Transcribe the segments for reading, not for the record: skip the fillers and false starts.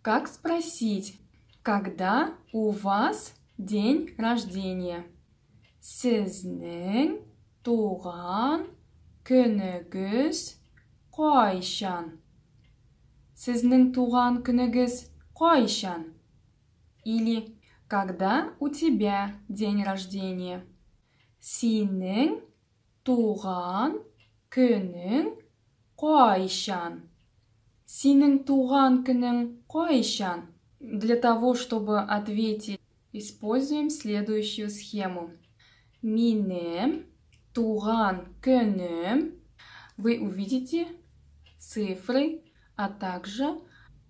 Как спросить, когда у вас день рождения? Сіздің туған күніңіз қайшан? Сіздің туған күніңіз қайшан? Или когда у тебя день рождения? Сенің туған күнің қайшан? Сенің туған күнің қайшан? Для того, чтобы ответить, используем следующую схему. Минем туған күнім. Вы увидите цифры, а также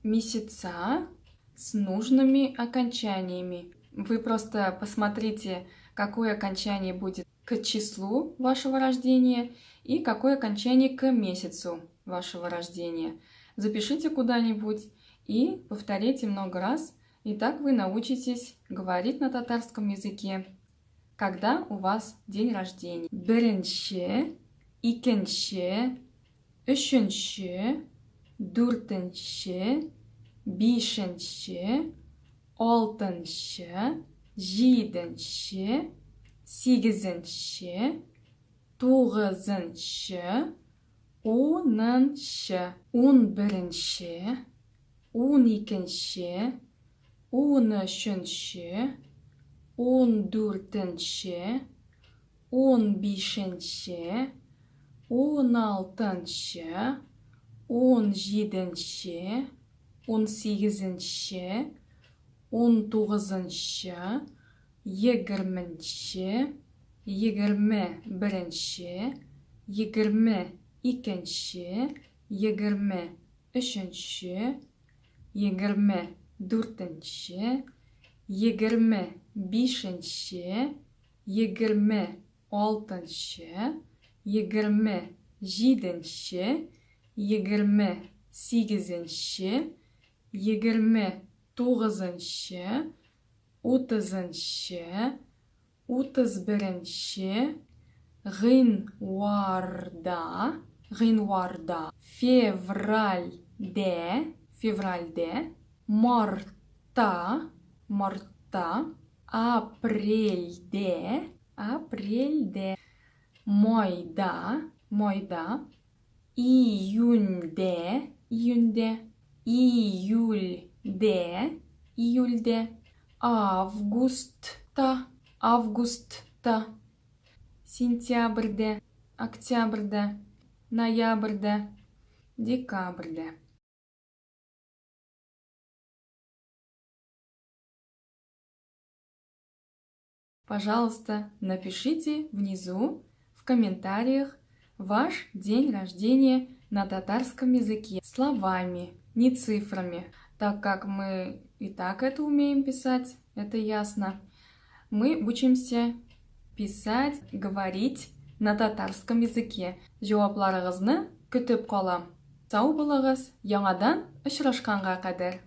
месяца с нужными окончаниями. Вы просто посмотрите, какое окончание будет к числу вашего рождения и какое окончание к месяцу вашего рождения. Запишите куда-нибудь и повторите много раз, и так вы научитесь говорить на татарском языке, когда у вас день рождения. Бірінші, икінші, үшінші, дүртінші, бишінші, алтыншы, жетінші, сегізінші, тоғызыншы, оныншы, 11-ші, 12-ші, 13-ші, 14-ші, 15-ші, 16-ші, 17-ші, 18-ші, 19-ші, 20-ші, 21-ші, 22-ші, 23-ші, 24-ші, 25-ші, 26-ші, 27-ші, 28-ші, 29-ші, 30-ші, 31-ші, ғинуарда, февральде, мартта, апрельде, майда, июньде, июльде, августта, сентябрьде, октябрьде, ноябрьде, декабрьде. Пожалуйста, напишите внизу в комментариях ваш день рождения на татарском языке словами, не цифрами, так как мы и так это умеем писать, это ясно. Мы учимся писать, говорить на татарском языке. Жауапларыгызны көтеп калам. Сау булыгыз, яңадан очрашканга кадәр.